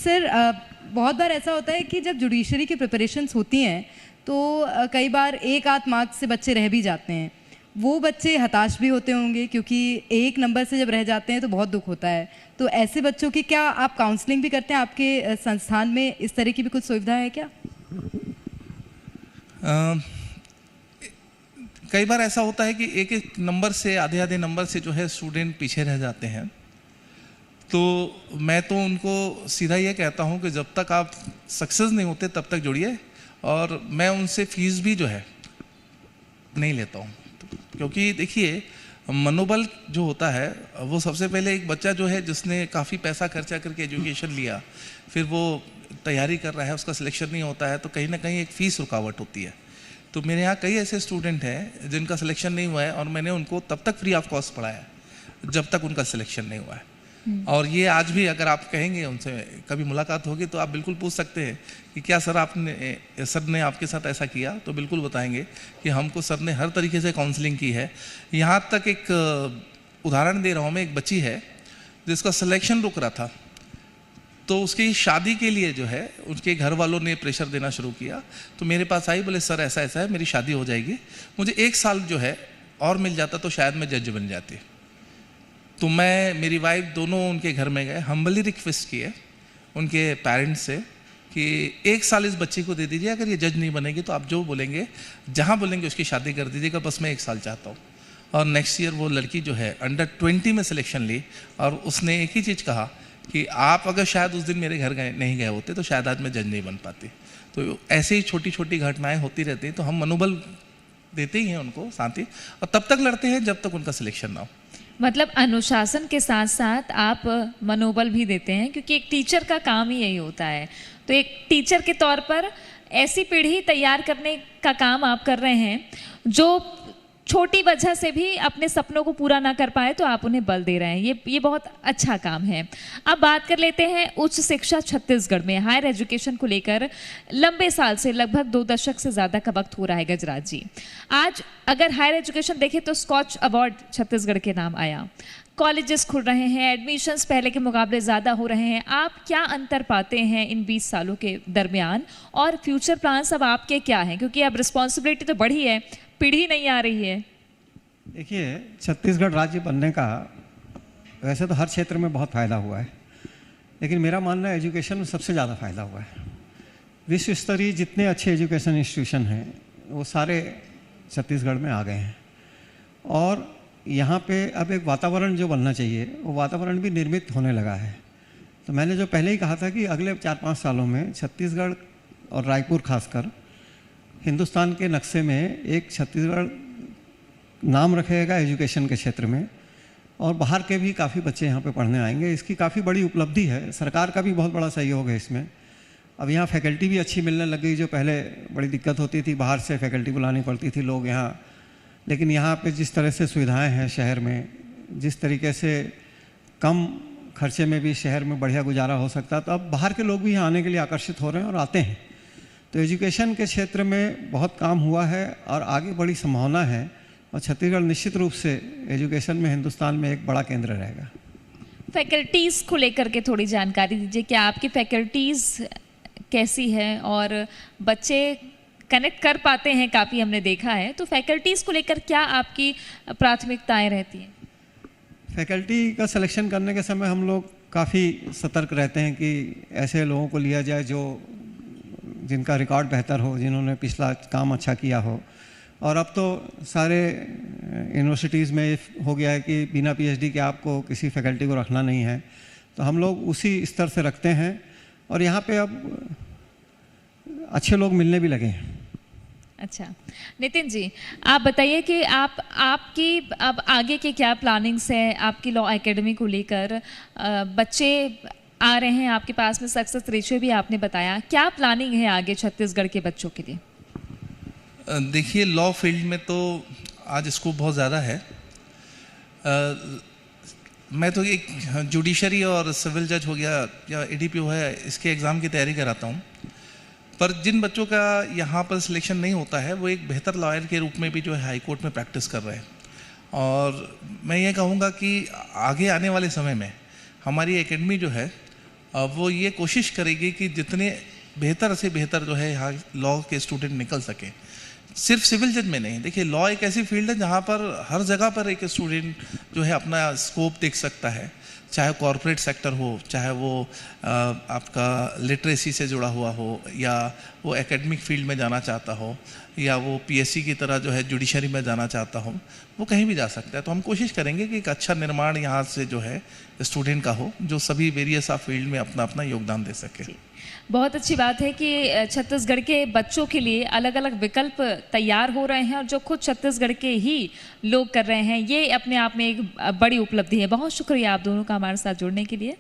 Sir बहुत बार ऐसा होता है कि जब जुडिशरी की प्रिपरेशंस होती हैं तो कई बार एक आध मार्क्स से बच्चे रह भी जाते हैं। वो बच्चे हताश भी होते होंगे क्योंकि एक नंबर से जब रह जाते हैं तो बहुत दुख होता है। तो ऐसे बच्चों की क्या आप काउंसलिंग भी करते हैं? आपके संस्थान में इस तरह की भी कुछ सुविधा है क्या? कई बार ऐसा होता है कि एक एक नंबर से, आधे आधे नंबर से जो है स्टूडेंट पीछे रह जाते हैं। तो मैं तो उनको सीधा ये कहता हूँ कि जब तक आप सक्सेस नहीं होते तब तक जुड़िए, और मैं उनसे फीस भी जो है नहीं लेता हूँ, क्योंकि देखिए मनोबल जो होता है वो सबसे पहले एक बच्चा जो है जिसने काफ़ी पैसा खर्चा करके एजुकेशन लिया, फिर वो तैयारी कर रहा है, उसका सिलेक्शन नहीं होता है, तो कहीं ना कहीं एक फ़ीस रुकावट होती है। तो मेरे यहाँ कई ऐसे स्टूडेंट हैं जिनका सिलेक्शन नहीं हुआ है और मैंने उनको तब तक फ्री ऑफ कॉस्ट पढ़ाया जब तक उनका सिलेक्शन नहीं हुआ है। और ये आज भी अगर आप कहेंगे, उनसे कभी मुलाकात होगी तो आप बिल्कुल पूछ सकते हैं कि क्या सर ने आपके साथ ऐसा किया, तो बिल्कुल बताएंगे कि हमको सर ने हर तरीके से काउंसलिंग की है। यहाँ तक एक उदाहरण दे रहा हूँ मैं, एक बच्ची है जिसका सिलेक्शन रुक रहा था, तो उसकी शादी के लिए जो है उनके घर वालों ने प्रेशर देना शुरू किया। तो मेरे पास आई, बोले सर ऐसा ऐसा है, मेरी शादी हो जाएगी, मुझे 1 साल जो है और मिल जाता तो शायद मैं जज बन जाती। तो मैं, मेरी वाइफ दोनों उनके घर में गए, हम्बली रिक्वेस्ट किए उनके पेरेंट्स से कि 1 साल इस बच्ची को दे दीजिए, अगर ये जज नहीं बनेगी तो आप जो बोलेंगे, जहाँ बोलेंगे उसकी शादी कर दीजिएगा, बस मैं 1 साल चाहता हूँ। और नेक्स्ट ईयर वो लड़की जो है अंडर 20 में सिलेक्शन ली, और उसने एक ही चीज़ कहा कि आप अगर शायद उस दिन मेरे घर नहीं गए होते तो शायद आज मैं जज नहीं बन पाती। तो ऐसे ही छोटी छोटी घटनाएं होती रहती हैं, तो हम मनोबल देते ही हैं उनको साथ ही, और तब तक लड़ते हैं जब तक उनका सिलेक्शन ना हो। मतलब अनुशासन के साथ साथ आप मनोबल भी देते हैं, क्योंकि एक टीचर का काम ही यही होता है। तो एक टीचर के तौर पर ऐसी पीढ़ी तैयार करने का काम आप कर रहे हैं जो छोटी वजह से भी अपने सपनों को पूरा ना कर पाए, तो आप उन्हें बल दे रहे हैं। ये बहुत अच्छा काम है। अब बात कर लेते हैं उच्च शिक्षा छत्तीसगढ़ में हायर एजुकेशन को लेकर लंबे साल से, लगभग 2 दशक से ज़्यादा का वक्त हो रहा है गजराज जी। आज अगर हायर एजुकेशन देखें तो स्कॉच अवार्ड छत्तीसगढ़ के नाम आया, कॉलेजेस खुल रहे हैं, एडमिशन्स पहले के मुकाबले ज़्यादा हो रहे हैं। आप क्या अंतर पाते हैं इन 20 सालों के दरमियान, और फ्यूचर प्लान्स अब आपके क्या हैं? क्योंकि अब रिस्पॉन्सिबिलिटी तो बढ़ी है, पीढ़ी नहीं आ रही है। देखिए, छत्तीसगढ़ राज्य बनने का वैसे तो हर क्षेत्र में बहुत फ़ायदा हुआ है, लेकिन मेरा मानना है एजुकेशन में सबसे ज़्यादा फ़ायदा हुआ है। विश्व स्तरीय जितने अच्छे एजुकेशन इंस्टीट्यूशन हैं वो सारे छत्तीसगढ़ में आ गए हैं, और यहाँ पे अब एक वातावरण जो बनना चाहिए वो वातावरण भी निर्मित होने लगा है। तो मैंने जो पहले ही कहा था कि अगले 4-5 सालों में छत्तीसगढ़ और रायपुर खासकर हिंदुस्तान के नक्शे में एक छत्तीसगढ़ नाम रखेगा एजुकेशन के क्षेत्र में, और बाहर के भी काफ़ी बच्चे यहाँ पे पढ़ने आएंगे। इसकी काफ़ी बड़ी उपलब्धि है, सरकार का भी बहुत बड़ा सहयोग है इसमें। अब यहाँ फैकल्टी भी अच्छी मिलने लग गई, जो पहले बड़ी दिक्कत होती थी, बाहर से फैकल्टी बुलानी पड़ती थी लोग यहाँ। लेकिन यहाँ पे जिस तरह से सुविधाएं हैं शहर में, जिस तरीके से कम खर्चे में भी शहर में बढ़िया गुजारा हो सकता है, तो अब बाहर के लोग भी यहाँ आने के लिए आकर्षित हो रहे हैं और आते हैं। तो एजुकेशन के क्षेत्र में बहुत काम हुआ है और आगे बड़ी संभावना है, और छत्तीसगढ़ निश्चित रूप से एजुकेशन में हिंदुस्तान में एक बड़ा केंद्र रहेगा। फैकल्टीज़ को लेकर के थोड़ी जानकारी दीजिए, क्या आपकी फैकल्टीज़ कैसी है और बच्चे कनेक्ट कर पाते हैं? काफ़ी हमने देखा है, तो फैकल्टीज़ को लेकर क्या आपकी प्राथमिकताएं रहती हैं? फैकल्टी का सिलेक्शन करने के समय हम लोग काफ़ी सतर्क रहते हैं कि ऐसे लोगों को लिया जाए जो जिनका रिकॉर्ड बेहतर हो, जिन्होंने पिछला काम अच्छा किया हो। और अब तो सारे यूनिवर्सिटीज़ में हो गया है कि बिना पीएचडी के आपको किसी फैकल्टी को रखना नहीं है, तो हम लोग उसी स्तर से रखते हैं, और यहाँ पे अब अच्छे लोग मिलने भी लगे हैं। अच्छा, नितिन जी आप बताइए कि आपकी अब आगे के क्या प्लानिंग्स है आपकी लॉ एकेडमी को लेकर? बच्चे आ रहे हैं आपके पास में, सक्सेस रेशियो भी आपने बताया, क्या प्लानिंग है आगे छत्तीसगढ़ के बच्चों के लिए? देखिए, लॉ फील्ड में तो आज स्कोप बहुत ज़्यादा है। मैं तो एक जुडिशरी और सिविल जज हो गया या एडीपीओ है, इसके एग्ज़ाम की तैयारी कराता हूँ। पर जिन बच्चों का यहाँ पर सिलेक्शन नहीं होता है वो एक बेहतर लॉयर के रूप में भी जो है हाई कोर्ट में प्रैक्टिस कर रहे हैं। और मैं ये कहूँगा कि आगे आने वाले समय में हमारी एकेडमी जो है वो ये कोशिश करेगी कि जितने बेहतर से बेहतर जो है यहाँ लॉ के स्टूडेंट निकल सके। सिर्फ सिविल जज में नहीं, देखिए लॉ एक ऐसी फील्ड है जहाँ पर हर जगह पर एक स्टूडेंट जो है अपना स्कोप देख सकता है, चाहे कॉरपोरेट सेक्टर हो, चाहे वो आपका लिटरेसी से जुड़ा हुआ हो, या वो एकेडमिक फील्ड में जाना चाहता हो, या वो पीएससी की तरह जो है जुडिशरी में जाना चाहता हो, वो कहीं भी जा सकता है। तो हम कोशिश करेंगे कि एक अच्छा निर्माण यहाँ से जो है स्टूडेंट का हो, जो सभी वेरियस ऑफ फील्ड में अपना अपना योगदान दे सके। बहुत अच्छी बात है कि छत्तीसगढ़ के बच्चों के लिए अलग अलग विकल्प तैयार हो रहे हैं और जो खुद छत्तीसगढ़ के ही लोग कर रहे हैं, ये अपने आप में एक बड़ी उपलब्धि है। बहुत शुक्रिया आप दोनों का हमारे साथ जुड़ने के लिए।